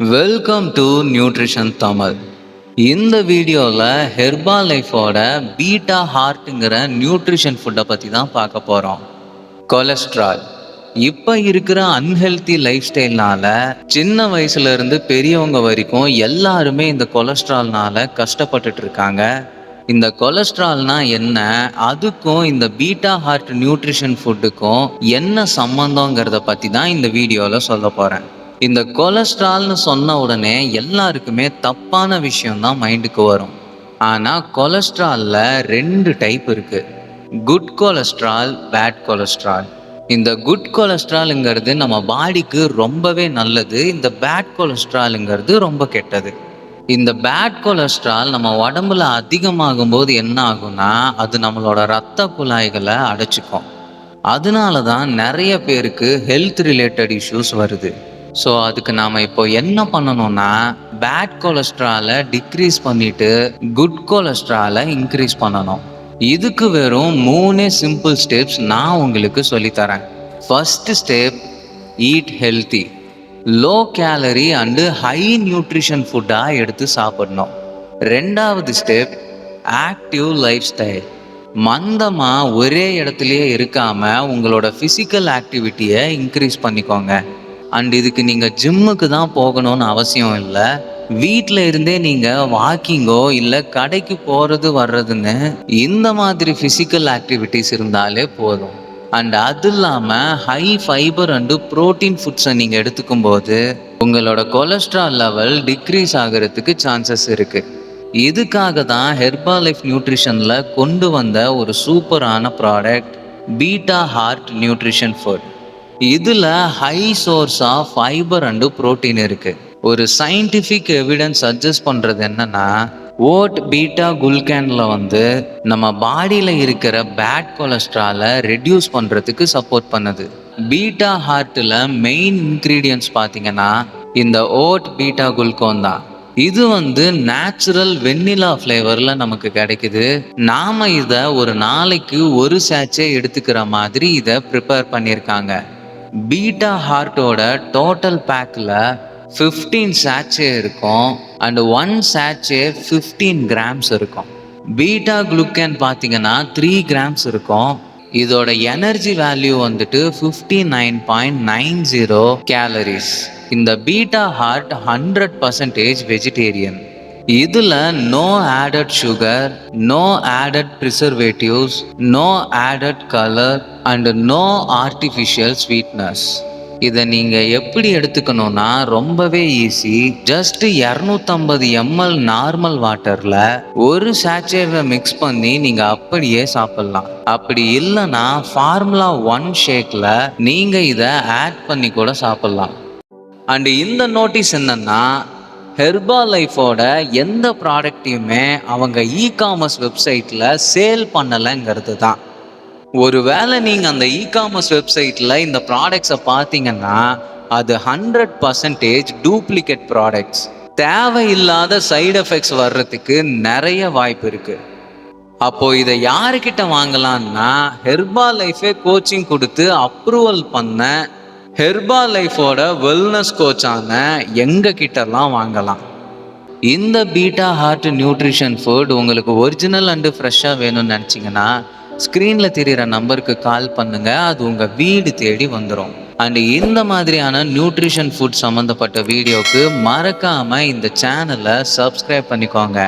Welcome to nutrition Tamil. இந்த வீடியோவில் ஹெர்பா லைஃபோட பீட்டா ஹார்ட்டுங்கிற நியூட்ரிஷன் ஃபுட்டை பற்றி தான் பார்க்க போகிறோம். கொலஸ்ட்ரால் இப்போ இருக்கிற அன்ஹெல்தி லைஃப் ஸ்டைல்னால சின்ன வயசுலேருந்து பெரியவங்க வரைக்கும் எல்லாருமே இந்த கொலஸ்ட்ரால்னால கஷ்டப்பட்டுட்டு இருக்காங்க. இந்த கொலஸ்ட்ரால்னா என்ன, அதுக்கும் இந்த பீட்டா ஹார்ட் நியூட்ரிஷன் ஃபுட்டுக்கும் என்ன சம்மந்தங்கிறத பற்றி தான் இந்த வீடியோவில் சொல்ல போகிறேன். இந்த கொலஸ்ட்ரால்னு சொன்ன உடனே எல்லாருக்குமே தப்பான விஷயம் தான் மைண்டுக்கு வரும். ஆனால் கொலஸ்ட்ராலில் 2 டைப் இருக்கு. Good cholesterol, bad cholesterol. இந்த குட் கொலஸ்ட்ராலுங்கிறது நம்ம பாடிக்கு ரொம்பவே நல்லது. இந்த பேட் கொலஸ்ட்ராலுங்கிறது ரொம்ப கெட்டது. இந்த பேட் கொலஸ்ட்ரால் நம்ம உடம்புல அதிகமாகும் போது என்ன ஆகும்னா, அது நம்மளோட இரத்த குழாய்களை அடைச்சிக்கும். அதனால தான் நிறைய பேருக்கு ஹெல்த் ரிலேட்டட் இஷ்யூஸ் வருது. ஸோ அதுக்கு நாம் இப்போ என்ன பண்ணணும்னா, பேட் கொலஸ்ட்ராலை டிக்ரீஸ் பண்ணிட்டு குட் கொலஸ்ட்ராலை இன்க்ரீஸ் பண்ணணும். இதுக்கு வெறும் 3 சிம்பிள் ஸ்டெப்ஸ் நான் உங்களுக்கு சொல்லித்தரேன். First step, eat healthy. Low calorie and high nutrition ஃபுட்டாக எடுத்து சாப்பிடணும். 2வது ஸ்டெப், ஆக்டிவ் லைஃப் ஸ்டைல். மந்தமாக ஒரே இடத்துலையே இருக்காமல் உங்களோட ஃபிசிக்கல் ஆக்டிவிட்டியை இன்க்ரீஸ் பண்ணிக்கோங்க. அண்ட் இதுக்கு நீங்கள் ஜிம்முக்கு தான் போகணும்னு அவசியம் இல்லை. வீட்டில் இருந்தே நீங்கள் வாக்கிங்கோ இல்லை கடைக்கு போகிறது வர்றதுன்னு இந்த மாதிரி ஃபிசிக்கல் ஆக்டிவிட்டிஸ் இருந்தாலே போதும். அண்ட் அது இல்லாமல் ஹை ஃபைபர் அண்டு ப்ரோட்டீன் ஃபுட்ஸை நீங்கள் எடுத்துக்கும் போது உங்களோட கொலஸ்ட்ரால் லெவல் டிக்ரீஸ் ஆகிறதுக்கு சான்சஸ் இருக்குது. இதுக்காக தான் ஹெர்பா லைஃப் நியூட்ரிஷனில் கொண்டு வந்த ஒரு சூப்பரான product beta heart nutrition food. இதில் high source of fibre and protein இருக்குது. ஒரு சயின்டிஃபிக் எவிடன்ஸ் சஜஸ்ட் பண்ணுறது என்னன்னா, ஓட் பீட்டா குளுக்கனில் நம்ம பாடியில் இருக்கிற பேட் கொலஸ்ட்ராலை ரெடியூஸ் பண்ணுறதுக்கு சப்போர்ட் பண்ணுது. பீட்டா ஹார்ட்டில் மெயின் இன்க்ரீடியன்ட்ஸ் பார்த்தீங்கன்னா இந்த ஓட் பீட்டா குளுக்கோன் தான். இது நேச்சுரல் வெண்ணிலா ஃப்ளேவரில் நமக்கு கிடைக்குது. நாம் இதை ஒரு நாளைக்கு ஒரு சாச்சே எடுத்துக்கிற மாதிரி இதை ப்ரிப்பேர் பண்ணியிருக்காங்க. பீட்டா ஹார்ட்டோட டோட்டல் பேக்கில் 15 சாச்சே இருக்கும் அண்ட் 1 சாச்சே 15 கிராம்ஸ் இருக்கும். பீட்டா குளுக்கன் பார்த்தீங்கன்னா 3 கிராம்ஸ் இருக்கும். இதோட எனர்ஜி வேல்யூ 59.90 கேலரிஸ். இந்த பீட்டா ஹார்ட் 100% வெஜிடேரியன். இதில் no added sugar, no added preservatives, no added colour and no artificial sweetness. இதை நீங்கள் எப்படி எடுத்துக்கணும்னா ரொம்பவே ஈஸி. ஜஸ்ட் 250 ml நார்மல் வாட்டரில் ஒரு சாச்சேவை மிக்ஸ் பண்ணி நீங்கள் அப்படியே சாப்பிட்லாம். அப்படி இல்லைன்னா ஃபார்முலா 1 ஷேக்கில் நீங்கள் இதை ஆட் பண்ணி கூட சாப்பிட்லாம். அண்டு இந்த நோட்டீஸ் என்னன்னா, ஹெர்பா லைஃபோட எந்த ப்ராடக்டையுமே அவங்க இ-காமர்ஸ் வெப்சைட்டில் சேல் பண்ணலைங்கிறது தான். ஒருவேளை நீங்கள் அந்த இ-காமர்ஸ் வெப்சைட்டில் இந்த ப்ராடக்ட்ஸை பார்த்தீங்கன்னா அது 100% டூப்ளிகேட் ப்ராடக்ட்ஸ். தேவையில்லாத சைடு எஃபெக்ட்ஸ் வர்றதுக்கு நிறைய வாய்ப்பு இருக்குது. அப்போது இதை யாருக்கிட்ட வாங்கலான்னா, ஹெர்பா லைஃபே கோச்சிங் கொடுத்து அப்ரூவல் பண்ண ஹெர்பா லைஃபோட வெல்னஸ் கோச்சான எங்கள் கிட்டலாம் வாங்கலாம். இந்த பீட்டா ஹார்ட் நியூட்ரிஷன் ஃபுட் உங்களுக்கு ஒரிஜினல் அண்டு ஃப்ரெஷ்ஷாக வேணும்னு நினச்சிங்கன்னா ஸ்க்ரீனில் தெரிகிற நம்பருக்கு கால் பண்ணுங்கள். அது உங்கள் வீடு தேடி வந்துடும். அண்டு இந்த மாதிரியான நியூட்ரிஷன் ஃபுட் சம்மந்தப்பட்ட வீடியோவுக்கு மறக்காமல் இந்த சேனலை சப்ஸ்கிரைப் பண்ணிக்கோங்க.